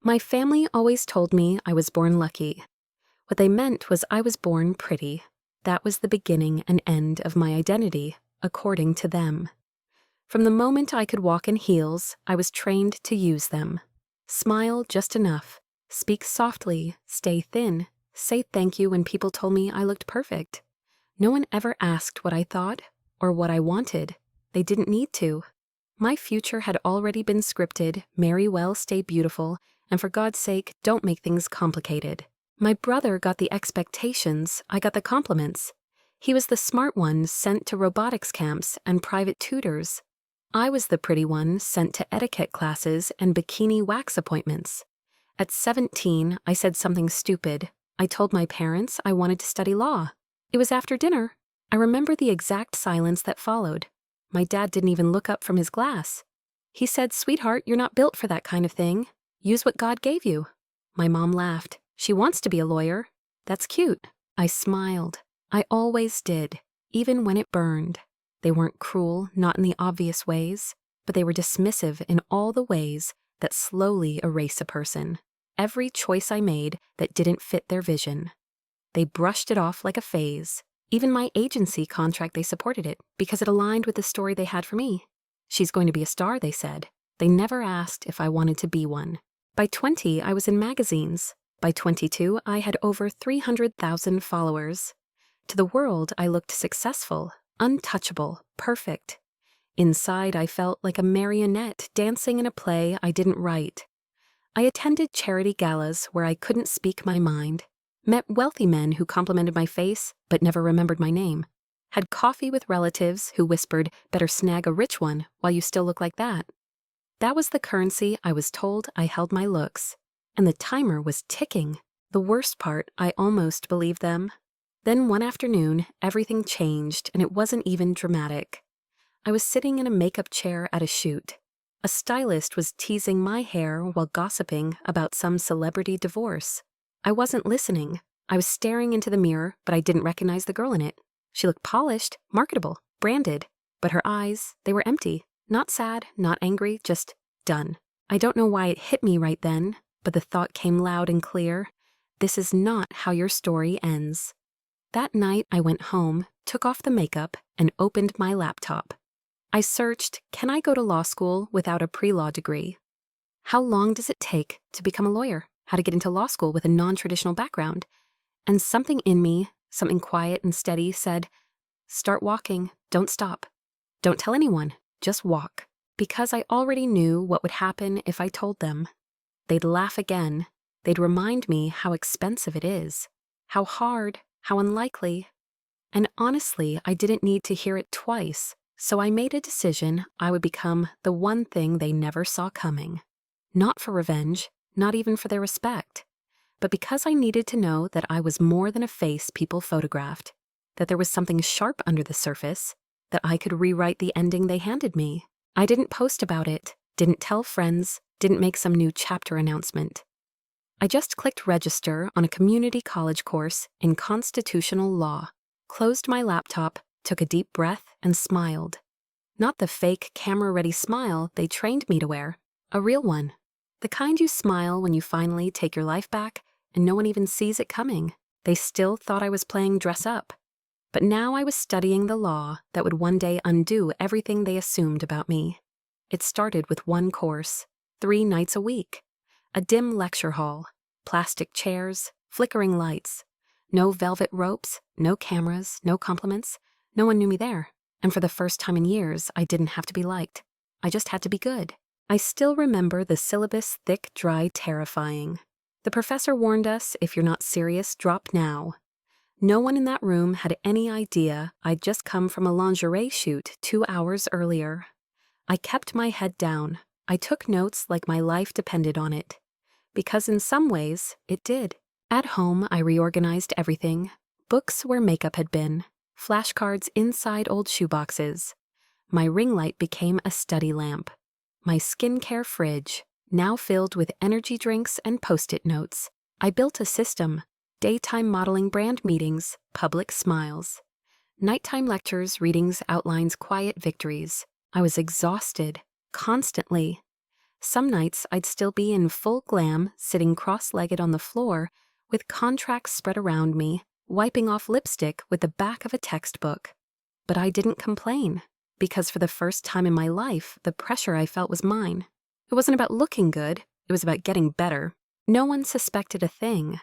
My family always told me I was born lucky. What they meant was I was born pretty. That was the beginning and end of my identity, according to them. From the moment I could walk in heels, I was trained to use them. Smile just enough, speak softly, stay thin, say thank you when people told me I looked perfect. No one ever asked what I thought or what I wanted. They didn't need to. My future had already been scripted: marry well, stay beautiful, and for God's sake, don't make things complicated. My brother got the expectations, I got the compliments. He was the smart one sent to robotics camps and private tutors. I was the pretty one sent to etiquette classes and bikini wax appointments. At 17, I said something stupid. I told my parents I wanted to study law. It was after dinner. I remember the exact silence that followed. My dad didn't even look up from his glass. He said, "Sweetheart, you're not built for that kind of thing. Use what God gave you." My mom laughed. "She wants to be a lawyer. That's cute." I smiled. I always did, even when it burned. They weren't cruel, not in the obvious ways, but they were dismissive in all the ways that slowly erase a person. Every choice I made that didn't fit their vision. They brushed it off like a phase. Even my agency contract, they supported it because it aligned with the story they had for me. She's going to be a star, they said. They never asked if I wanted to be one. By 20, I was in magazines. By 22, I had over 300,000 followers. To the world, I looked successful, untouchable, perfect. Inside, I felt like a marionette dancing in a play I didn't write. I attended charity galas where I couldn't speak my mind, met wealthy men who complimented my face but never remembered my name, had coffee with relatives who whispered, "Better snag a rich one while you still look like that." That was the currency I was told I held my looks, and the timer was ticking. The worst part, I almost believed them. Then one afternoon, everything changed, and it wasn't even dramatic. I was sitting in a makeup chair at a shoot. A stylist was teasing my hair while gossiping about some celebrity divorce. I wasn't listening. I was staring into the mirror, but I didn't recognize the girl in it. She looked polished, marketable, branded, but her eyes, they were empty. Not sad, not angry, just done. I don't know why it hit me right then, but the thought came loud and clear. This is not how your story ends. That night, I went home, took off the makeup, and opened my laptop. I searched, can I go to law school without a pre-law degree? How long does it take to become a lawyer? How to get into law school with a non-traditional background? And something in me, something quiet and steady, said, start walking, don't stop. Don't tell anyone, just walk. Because I already knew what would happen if I told them. They'd laugh again. They'd remind me how expensive it is, how hard, how unlikely. And honestly, I didn't need to hear it twice, so I made a decision I would become the one thing they never saw coming. Not for revenge, not even for their respect, but because I needed to know that I was more than a face people photographed, that there was something sharp under the surface, that I could rewrite the ending they handed me. I didn't post about it, didn't tell friends, didn't make some new chapter announcement. I just clicked register on a community college course in constitutional law, closed my laptop, took a deep breath, and smiled. Not the fake camera-ready smile they trained me to wear, a real one. The kind you smile when you finally take your life back and no one even sees it coming. They still thought I was playing dress up. But now I was studying the law that would one day undo everything they assumed about me. It started with one course, 3 nights a week. A dim lecture hall, plastic chairs, flickering lights. No velvet ropes, no cameras, no compliments. No one knew me there. And for the first time in years, I didn't have to be liked. I just had to be good. I still remember the syllabus thick, dry, terrifying. The professor warned us, if you're not serious, drop now. No one in that room had any idea I'd just come from a lingerie shoot 2 hours earlier. I kept my head down. I took notes like my life depended on it. Because in some ways, it did. At home, I reorganized everything. Books where makeup had been. Flashcards inside old shoeboxes. My ring light became a study lamp. My skincare fridge, now filled with energy drinks and Post-it notes. I built a system. Daytime modeling brand meetings, public smiles. Nighttime lectures, readings, outlines, quiet victories. I was exhausted, constantly. Some nights I'd still be in full glam, sitting cross-legged on the floor, with contracts spread around me, wiping off lipstick with the back of a textbook. But I didn't complain, because for the first time in my life, the pressure I felt was mine. It wasn't about looking good, it was about getting better. No one suspected a thing.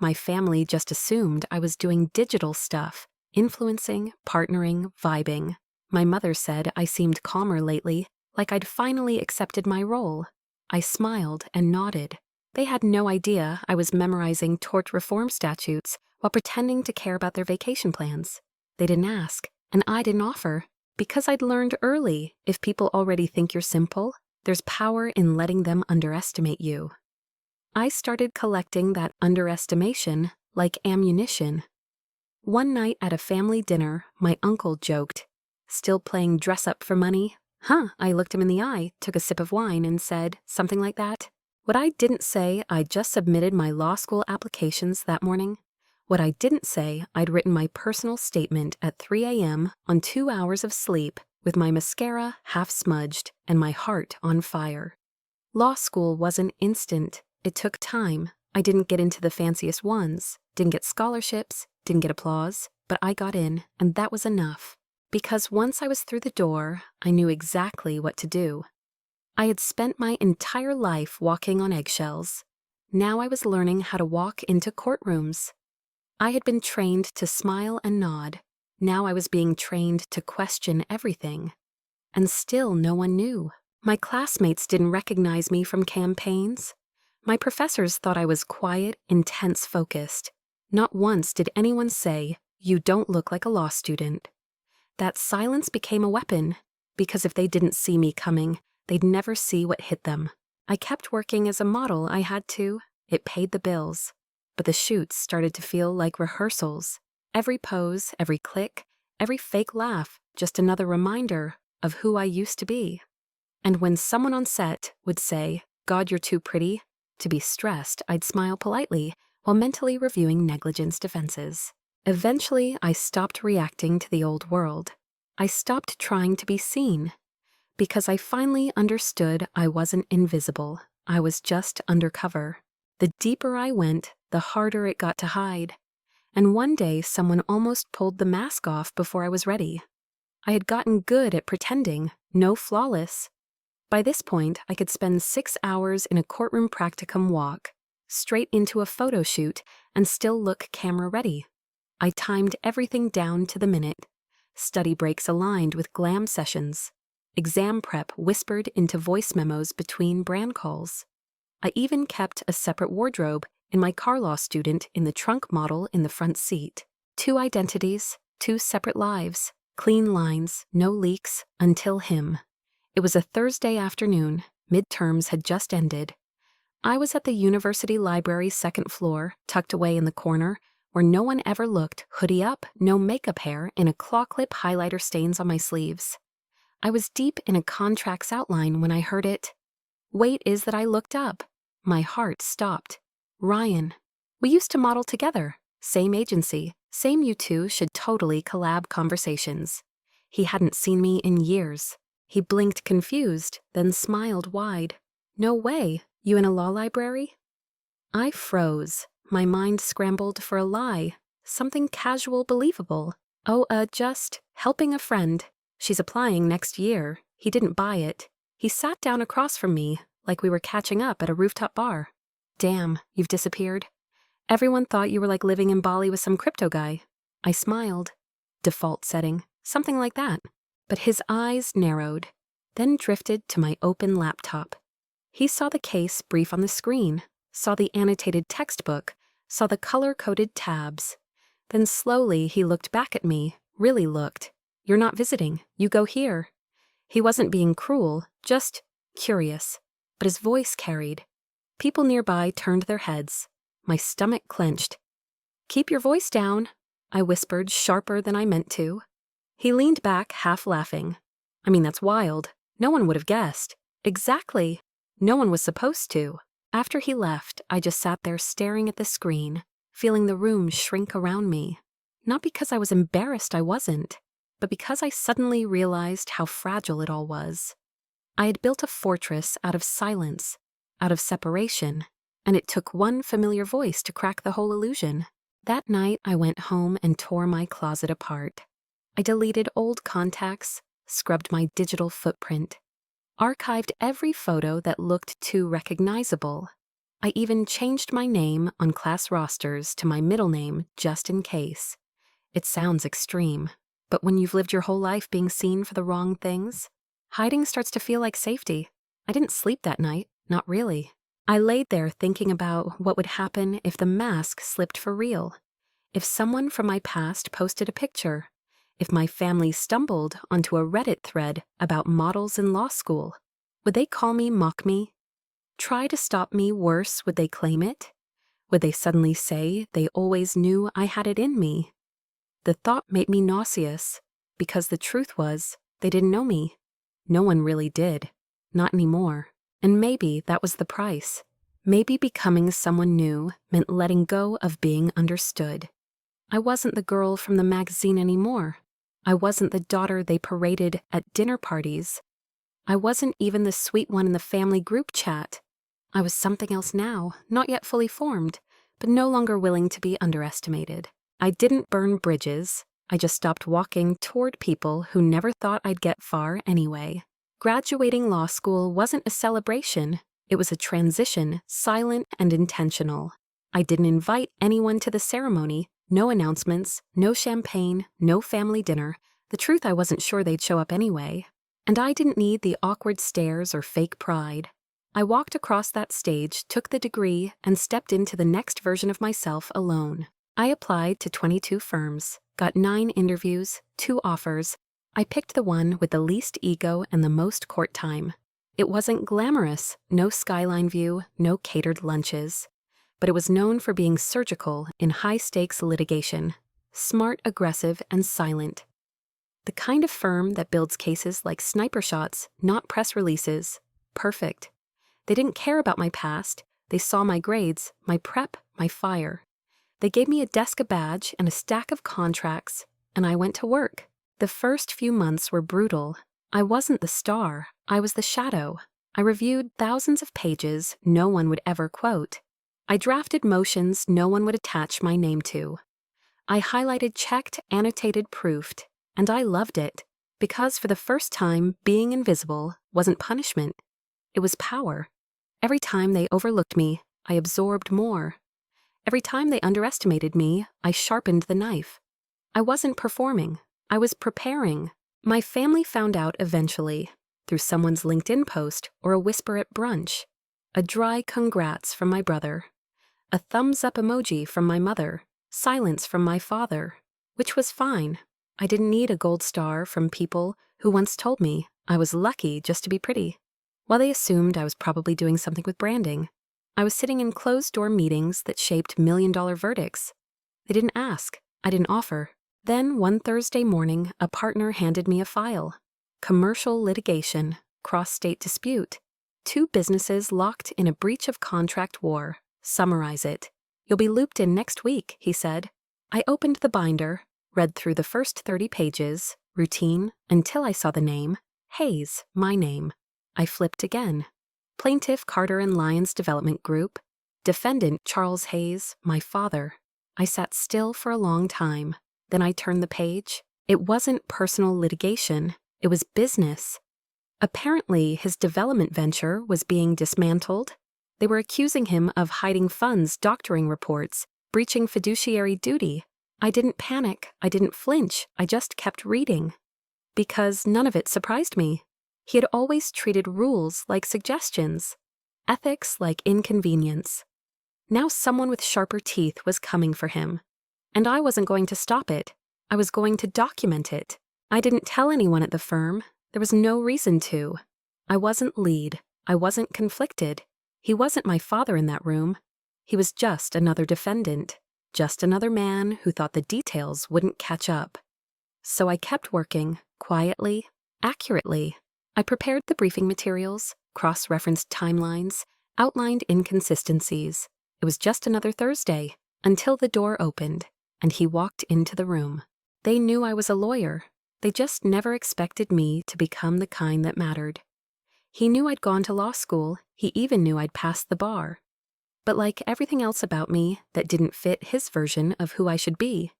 My family just assumed I was doing digital stuff, influencing, partnering, vibing. My mother said I seemed calmer lately, like I'd finally accepted my role. I smiled and nodded. They had no idea I was memorizing tort reform statutes while pretending to care about their vacation plans. They didn't ask, and I didn't offer, because I'd learned early, if people already think you're simple, there's power in letting them underestimate you. I started collecting that underestimation like ammunition. One night at a family dinner, my uncle joked, "Still playing dress up for money?" "Huh." I looked him in the eye, took a sip of wine, and said something like that. What I didn't say, I just submitted my law school applications that morning. What I didn't say, I'd written my personal statement at 3 a.m. on 2 hours of sleep, with my mascara half smudged and my heart on fire. Law school wasn't instant. It took time. I didn't get into the fanciest ones, didn't get scholarships, didn't get applause, but I got in, and that was enough. Because once I was through the door, I knew exactly what to do. I had spent my entire life walking on eggshells. Now I was learning how to walk into courtrooms. I had been trained to smile and nod. Now I was being trained to question everything. And still no one knew. My classmates didn't recognize me from campaigns. My professors thought I was quiet, intense, focused. Not once did anyone say, "You don't look like a law student." That silence became a weapon, because if they didn't see me coming, they'd never see what hit them. I kept working as a model. I had to. It paid the bills. But the shoots started to feel like rehearsals. Every pose, every click, every fake laugh, just another reminder of who I used to be. And when someone on set would say, "God, you're too pretty," to be stressed, I'd smile politely while mentally reviewing negligence defenses. Eventually, I stopped reacting to the old world. I stopped trying to be seen, because I finally understood I wasn't invisible. I was just undercover. The deeper I went, the harder it got to hide. And one day, someone almost pulled the mask off before I was ready. I had gotten good at pretending, no flawless. By this point, I could spend 6 hours in a courtroom practicum walk, straight into a photo shoot, and still look camera ready. I timed everything down to the minute. Study breaks aligned with glam sessions. Exam prep whispered into voice memos between brand calls. I even kept a separate wardrobe in my car law student in the trunk model in the front seat. 2 identities, 2 separate lives, clean lines, no leaks, until him. It was a Thursday afternoon. Midterms had just ended. I was at the university library's 2nd floor, tucked away in the corner, where no one ever looked, hoodie up, no makeup hair, in a claw clip highlighter stains on my sleeves. I was deep in a contract's outline when I heard it. Wait is that I looked up. My heart stopped. Ryan. We used to model together. Same agency. Same you two should totally collab conversations. He hadn't seen me in years. He blinked confused, then smiled wide. "No way. You in a law library?" I froze. My mind scrambled for a lie. Something casual, believable. "Oh, just helping a friend. She's applying next year." He didn't buy it. He sat down across from me, like we were catching up at a rooftop bar. "Damn, you've disappeared. Everyone thought you were like living in Bali with some crypto guy." I smiled. Default setting. Something like that. But his eyes narrowed, then drifted to my open laptop. He saw the case brief on the screen, saw the annotated textbook, saw the color-coded tabs. Then slowly he looked back at me, really looked. "You're not visiting. You go here." He wasn't being cruel, just curious. But his voice carried. People nearby turned their heads. My stomach clenched. "Keep your voice down," I whispered, sharper than I meant to. He leaned back, half laughing. "I mean, that's wild. No one would have guessed." "Exactly. No one was supposed to." After he left, I just sat there staring at the screen, feeling the room shrink around me. Not because I was embarrassed, I wasn't, but because I suddenly realized how fragile it all was. I had built a fortress out of silence, out of separation, and it took one familiar voice to crack the whole illusion. That night, I went home and tore my closet apart. I deleted old contacts, scrubbed my digital footprint, archived every photo that looked too recognizable. I even changed my name on class rosters to my middle name just in case. It sounds extreme, but when you've lived your whole life being seen for the wrong things, hiding starts to feel like safety. I didn't sleep that night, not really. I laid there thinking about what would happen if the mask slipped for real. If someone from my past posted a picture. If my family stumbled onto a Reddit thread about models in law school. Would they call me, mock me? Try to stop me? Worse, would they claim it? Would they suddenly say they always knew I had it in me? The thought made me nauseous, because the truth was, they didn't know me. No one really did. Not anymore. And maybe that was the price. Maybe becoming someone new meant letting go of being understood. I wasn't the girl from the magazine anymore. I wasn't the daughter they paraded at dinner parties. I wasn't even the sweet one in the family group chat. I was something else now, not yet fully formed, but no longer willing to be underestimated. I didn't burn bridges. I just stopped walking toward people who never thought I'd get far anyway. Graduating law school wasn't a celebration. It was a transition, silent and intentional. I didn't invite anyone to the ceremony. No announcements, no champagne, no family dinner. The truth, I wasn't sure they'd show up anyway. And I didn't need the awkward stares or fake pride. I walked across that stage, took the degree, and stepped into the next version of myself alone. I applied to 22 firms, got 9 interviews, 2 offers. I picked the one with the least ego and the most court time. It wasn't glamorous, no skyline view, no catered lunches. But it was known for being surgical in high-stakes litigation, smart, aggressive, and silent. The kind of firm that builds cases like sniper shots, not press releases. Perfect. They didn't care about my past. They saw my grades, my prep, my fire. They gave me a desk, a badge, and a stack of contracts, and I went to work. The first few months were brutal. I wasn't the star. I was the shadow. I reviewed thousands of pages no one would ever quote. I drafted motions no one would attach my name to. I highlighted, checked, annotated, proofed, and I loved it, because for the first time, being invisible wasn't punishment. It was power. Every time they overlooked me, I absorbed more. Every time they underestimated me, I sharpened the knife. I wasn't performing. I was preparing. My family found out eventually, through someone's LinkedIn post or a whisper at brunch. A dry congrats from my brother. A thumbs-up emoji from my mother. Silence from my father. Which was fine. I didn't need a gold star from people who once told me I was lucky just to be pretty. While they assumed I was probably doing something with branding, I was sitting in closed-door meetings that shaped million-dollar verdicts. They didn't ask. I didn't offer. Then, one Thursday morning, a partner handed me a file. Commercial litigation, cross-state dispute. 2 businesses locked in a breach of contract war. Summarize it. You'll be looped in next week, he said. I opened the binder, read through the first 30 pages, routine, until I saw the name. Hayes, my name. I flipped again. Plaintiff Carter and Lyons Development Group. Defendant Charles Hayes, my father. I sat still for a long time. Then I turned the page. It wasn't personal litigation. It was business. Apparently, his development venture was being dismantled. They were accusing him of hiding funds, doctoring reports, breaching fiduciary duty. I didn't panic. I didn't flinch. I just kept reading. Because none of it surprised me. He had always treated rules like suggestions, ethics like inconvenience. Now someone with sharper teeth was coming for him. And I wasn't going to stop it. I was going to document it. I didn't tell anyone at the firm. There was no reason to. I wasn't lead. I wasn't conflicted. He wasn't my father in that room. He was just another defendant. Just another man who thought the details wouldn't catch up. So I kept working, quietly, accurately. I prepared the briefing materials, cross-referenced timelines, outlined inconsistencies. It was just another Thursday, until the door opened, and he walked into the room. They knew I was a lawyer. They just never expected me to become the kind that mattered. He knew I'd gone to law school, he even knew I'd passed the bar. But like everything else about me that didn't fit his version of who I should be,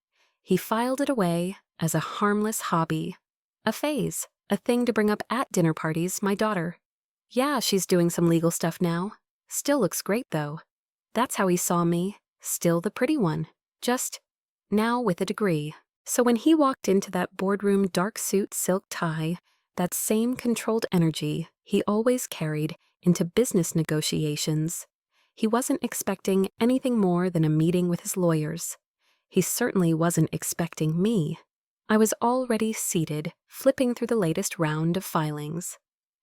he filed it away as a harmless hobby, a phase, a thing to bring up at dinner parties, my daughter. Yeah, she's doing some legal stuff now. Still looks great, though. That's how he saw me, still the pretty one, just now with a degree. So when he walked into that boardroom dark suit silk tie, that same controlled energy he always carried into business negotiations, he wasn't expecting anything more than a meeting with his lawyers. He certainly wasn't expecting me. I was already seated, flipping through the latest round of filings.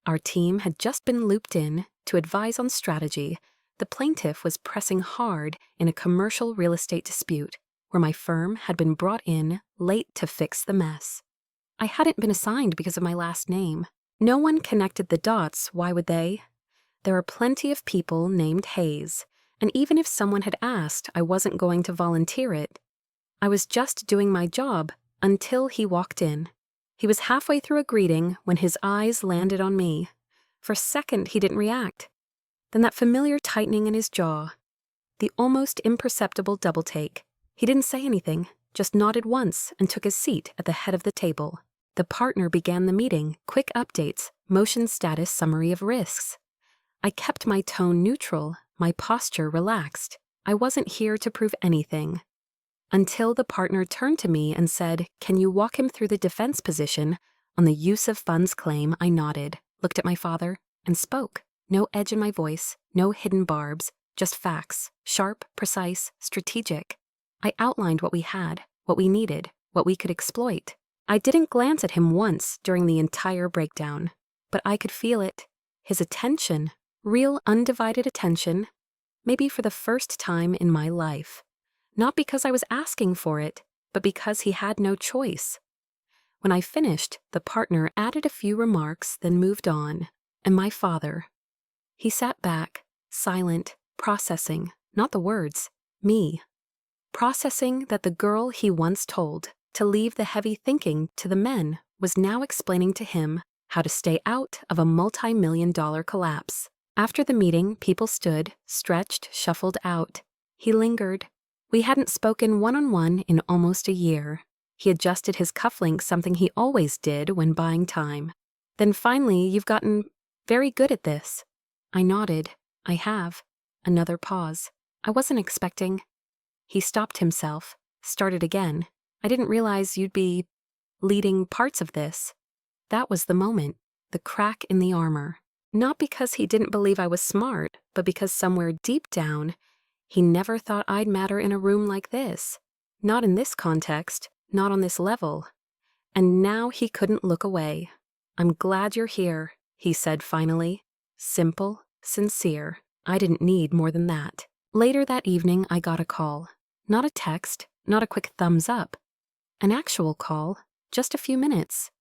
Our team had just been looped in to advise on strategy. The plaintiff was pressing hard in a commercial real estate dispute where my firm had been brought in late to fix the mess. I hadn't been assigned because of my last name. No one connected the dots, why would they? There are plenty of people named Hayes, and even if someone had asked, I wasn't going to volunteer it. I was just doing my job until he walked in. He was halfway through a greeting when his eyes landed on me. For a second, he didn't react. Then that familiar tightening in his jaw. The almost imperceptible double take. He didn't say anything, just nodded once and took his seat at the head of the table. The partner began the meeting, quick updates, motion status summary of risks. I kept my tone neutral, my posture relaxed. I wasn't here to prove anything. Until the partner turned to me and said, "Can you walk him through the defense position on the use of funds claim?" I nodded, looked at my father, and spoke. No edge in my voice, no hidden barbs, just facts, sharp, precise, strategic. I outlined what we had, what we needed, what we could exploit. I didn't glance at him once during the entire breakdown, but I could feel it. His attention, real undivided attention, maybe for the first time in my life. Not because I was asking for it, but because he had no choice. When I finished, the partner added a few remarks, then moved on, and my father. He sat back, silent, processing, not the words, me. Processing that the girl he once told to leave the heavy thinking to the men was now explaining to him how to stay out of a multi-million-dollar collapse. After the meeting, people stood, stretched, shuffled out. He lingered. We hadn't spoken one-on-one in almost a year. He adjusted his cufflinks, something he always did when buying time. Then finally, "You've gotten very good at this." I nodded. "I have." Another pause. I wasn't expecting. He stopped himself, started again. "I didn't realize you'd be leading parts of this." That was the moment, the crack in the armor. Not because he didn't believe I was smart, but because somewhere deep down, he never thought I'd matter in a room like this. Not in this context, not on this level. And now he couldn't look away. "I'm glad you're here," he said finally. Simple, sincere. I didn't need more than that. Later that evening, I got a call. Not a text, not a quick thumbs up. An actual call, just a few minutes.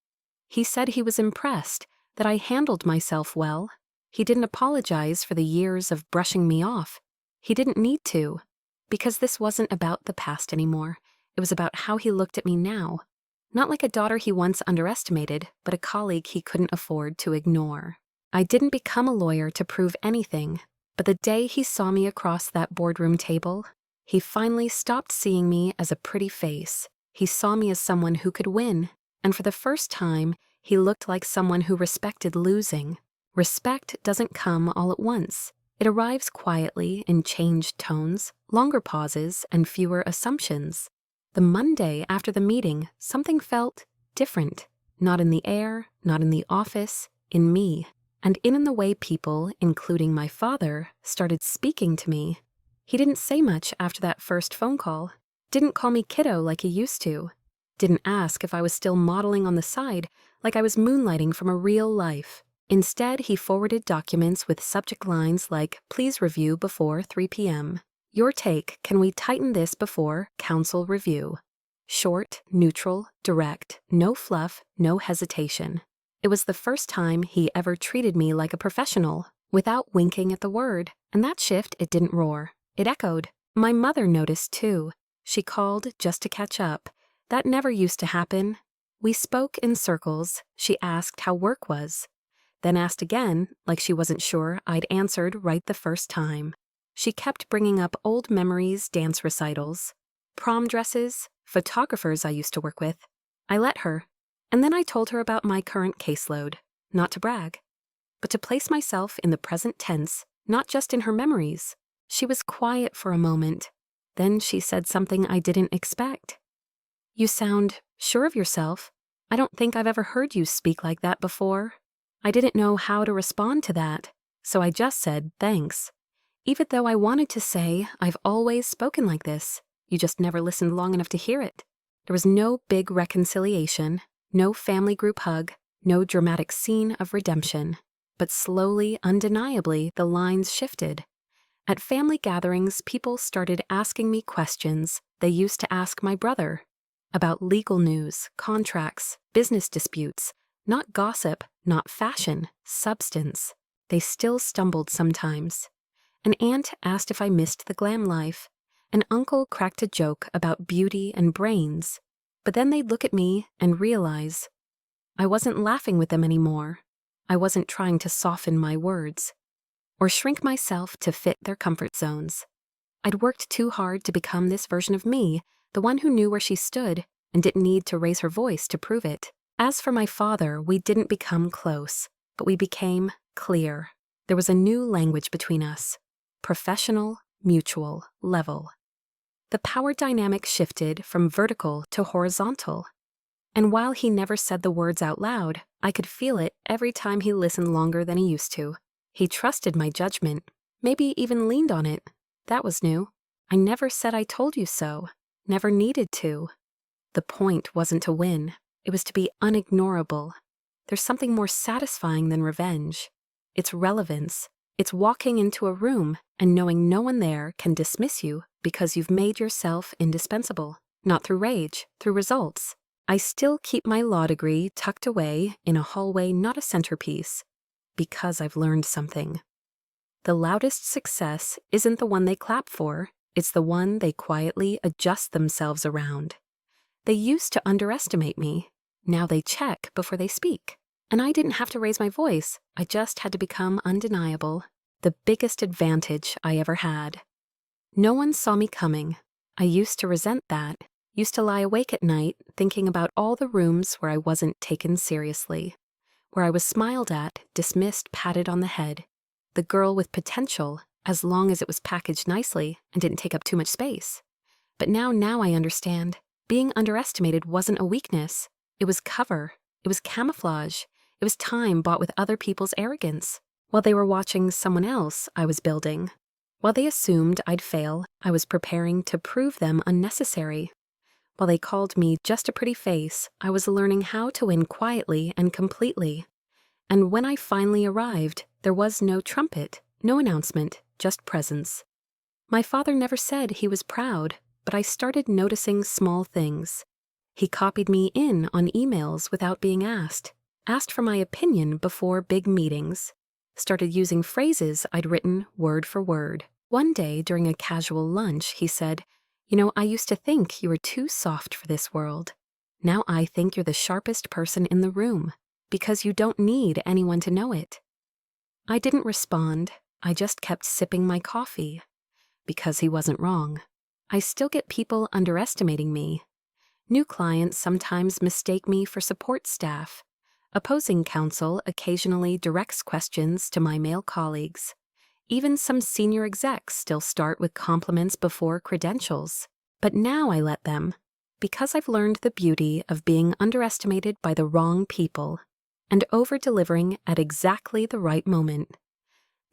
He said he was impressed that I handled myself well. He didn't apologize for the years of brushing me off. He didn't need to, because this wasn't about the past anymore. It was about how he looked at me now. Not like a daughter he once underestimated, but a colleague he couldn't afford to ignore. I didn't become a lawyer to prove anything, but the day he saw me across that boardroom table, he finally stopped seeing me as a pretty face. He saw me as someone who could win, and for the first time, he looked like someone who respected losing. Respect doesn't come all at once. It arrives quietly in changed tones, longer pauses, and fewer assumptions. The Monday after the meeting, something felt different. Not in the air, not in the office, in me. And in the way people, including my father, started speaking to me. He didn't say much after that first phone call. Didn't call me kiddo like he used to. Didn't ask if I was still modeling on the side like I was moonlighting from a real life. Instead, he forwarded documents with subject lines like, "Please review before 3 p.m. Your take, can we tighten this before counsel review?" Short, neutral, direct, no fluff, no hesitation. It was the first time he ever treated me like a professional, without winking at the word, and that shift, it didn't roar. It echoed. My mother noticed too. She called just to catch up. That never used to happen. We spoke in circles. She asked how work was. then asked again, like she wasn't sure I'd answered right the first time. She kept bringing up old memories, dance recitals, prom dresses, photographers I used to work with. I let her, and then I told her about my current caseload, not to brag, but to place myself in the present tense, not just in her memories. She was quiet for a moment. Then she said something I didn't expect. "You sound sure of yourself. I don't think I've ever heard you speak like that before." I didn't know how to respond to that, so I just said thanks. Even though I wanted to say I've always spoken like this, you just never listened long enough to hear it. There was no big reconciliation, no family group hug, no dramatic scene of redemption. But slowly, undeniably, the lines shifted. At family gatherings, people started asking me questions they used to ask my brother about legal news, contracts, business disputes, not gossip, not fashion, substance. They still stumbled sometimes. An aunt asked if I missed the glam life. An uncle cracked a joke about beauty and brains. But then they'd look at me and realize I wasn't laughing with them anymore. I wasn't trying to soften my words or shrink myself to fit their comfort zones. I'd worked too hard to become this version of me, the one who knew where she stood and didn't need to raise her voice to prove it. As for my father, we didn't become close, but we became clear. There was a new language between us. Professional, mutual, level. The power dynamic shifted from vertical to horizontal. And while he never said the words out loud, I could feel it every time he listened longer than he used to. He trusted my judgment, maybe even leaned on it. That was new. I never said I told you so, never needed to. The point wasn't to win, it was to be unignorable. There's something more satisfying than revenge. It's relevance. It's walking into a room and knowing no one there can dismiss you because you've made yourself indispensable. Not through rage, through results. I still keep my law degree tucked away in a hallway, not a centerpiece, because I've learned something. The loudest success isn't the one they clap for, it's the one they quietly adjust themselves around. They used to underestimate me. Now they check before they speak. And I didn't have to raise my voice. I just had to become undeniable. The biggest advantage I ever had. No one saw me coming. I used to resent that. Used to lie awake at night thinking about all the rooms where I wasn't taken seriously. Where I was smiled at, dismissed, patted on the head. The girl with potential, as long as it was packaged nicely and didn't take up too much space. But now I understand. Being underestimated wasn't a weakness. It was cover. It was camouflage. It was time bought with other people's arrogance. While they were watching someone else I was building. While they assumed I'd fail, I was preparing to prove them unnecessary. While they called me just a pretty face, I was learning how to win quietly and completely. And when I finally arrived, there was no trumpet, no announcement, just presence. My father never said he was proud, but I started noticing small things. He copied me in on emails without being asked for my opinion before big meetings, started using phrases I'd written word for word. One day during a casual lunch, he said, I used to think you were too soft for this world. Now I think you're the sharpest person in the room, because you don't need anyone to know it." I didn't respond. I just kept sipping my coffee. Because he wasn't wrong. I still get people underestimating me. New clients sometimes mistake me for support staff. Opposing counsel occasionally directs questions to my male colleagues. Even some senior execs still start with compliments before credentials. But now I let them, because I've learned the beauty of being underestimated by the wrong people and over-delivering at exactly the right moment.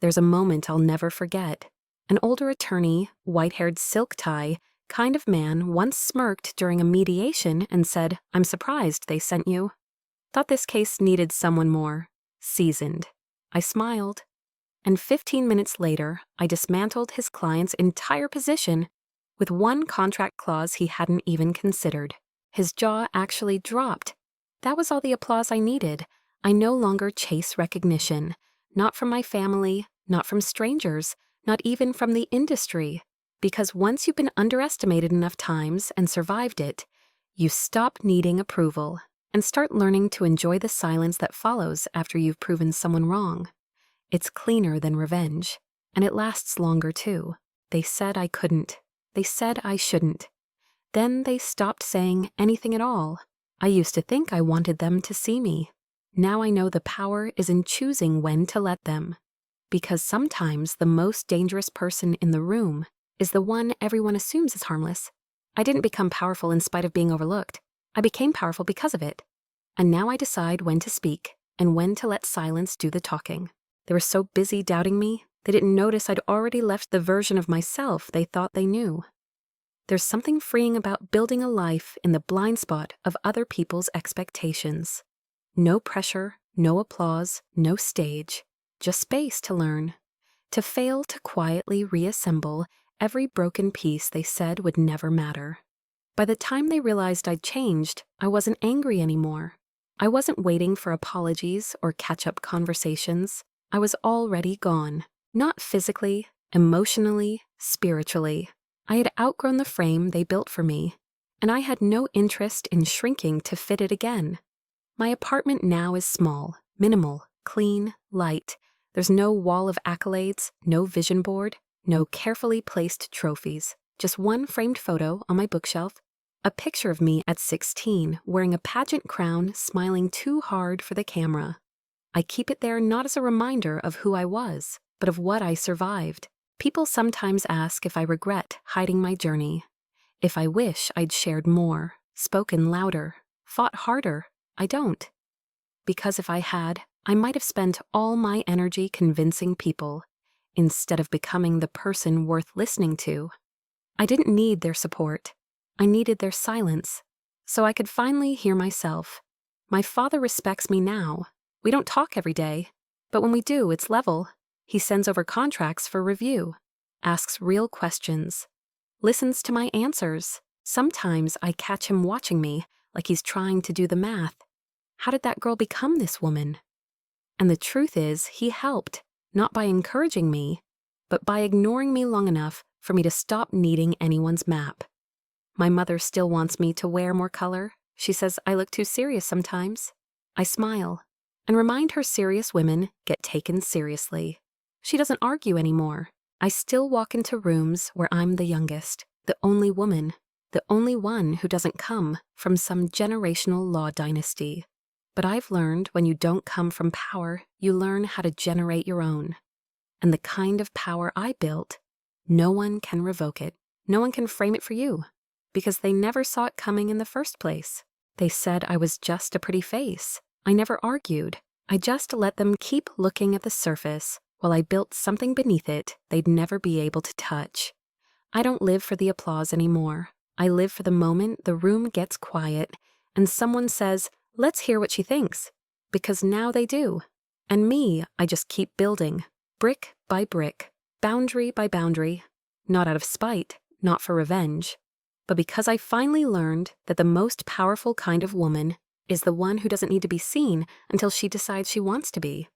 There's a moment I'll never forget. An older attorney, white-haired silk tie, kind of man once smirked during a mediation and said, "I'm surprised they sent you. Thought this case needed someone more seasoned." I smiled. And 15 minutes later, I dismantled his client's entire position with one contract clause he hadn't even considered. His jaw actually dropped. That was all the applause I needed. I no longer chase recognition, not from my family, not from strangers, not even from the industry. Because once you've been underestimated enough times and survived it, you stop needing approval. and start learning to enjoy the silence that follows after you've proven someone wrong. It's cleaner than revenge, and it lasts longer too. They said I couldn't. They said I shouldn't. Then they stopped saying anything at all. I used to think I wanted them to see me. Now I know the power is in choosing when to let them. Because sometimes the most dangerous person in the room is the one everyone assumes is harmless. I didn't become powerful in spite of being overlooked. I became powerful because of it. And now I decide when to speak and when to let silence do the talking. They were so busy doubting me, they didn't notice I'd already left the version of myself they thought they knew. There's something freeing about building a life in the blind spot of other people's expectations. No pressure, no applause, no stage, just space to learn. To fail to quietly reassemble every broken piece they said would never matter. By the time they realized I'd changed, I wasn't angry anymore. I wasn't waiting for apologies or catch-up conversations. I was already gone. Not physically, emotionally, spiritually. I had outgrown the frame they built for me, and I had no interest in shrinking to fit it again. My apartment now is small, minimal, clean, light. There's no wall of accolades, no vision board, no carefully placed trophies. Just one framed photo on my bookshelf, a picture of me at 16 wearing a pageant crown, smiling too hard for the camera. I keep it there not as a reminder of who I was, but of what I survived. People sometimes ask if I regret hiding my journey, if I wish I'd shared more, spoken louder, fought harder. I don't. Because if I had, I might have spent all my energy convincing people, instead of becoming the person worth listening to. I didn't need their support. I needed their silence, so I could finally hear myself. My father respects me now. We don't talk every day, but when we do, it's level. He sends over contracts for review, asks real questions, listens to my answers. Sometimes I catch him watching me like he's trying to do the math. How did that girl become this woman? And the truth is, he helped, not by encouraging me, but by ignoring me long enough for me to stop needing anyone's map. My mother still wants me to wear more color. She says I look too serious sometimes. I smile and remind her serious women get taken seriously. She doesn't argue anymore. I still walk into rooms where I'm the youngest, the only woman, the only one who doesn't come from some generational law dynasty. But I've learned when you don't come from power, you learn how to generate your own. And the kind of power I built, no one can revoke it. No one can frame it for you, because they never saw it coming in the first place. They said I was just a pretty face. I never argued. I just let them keep looking at the surface while I built something beneath it they'd never be able to touch. I don't live for the applause anymore. I live for the moment the room gets quiet and someone says, "Let's hear what she thinks," because now they do. And me, I just keep building, brick by brick, boundary by boundary, not out of spite, not for revenge, but because I finally learned that the most powerful kind of woman is the one who doesn't need to be seen until she decides she wants to be.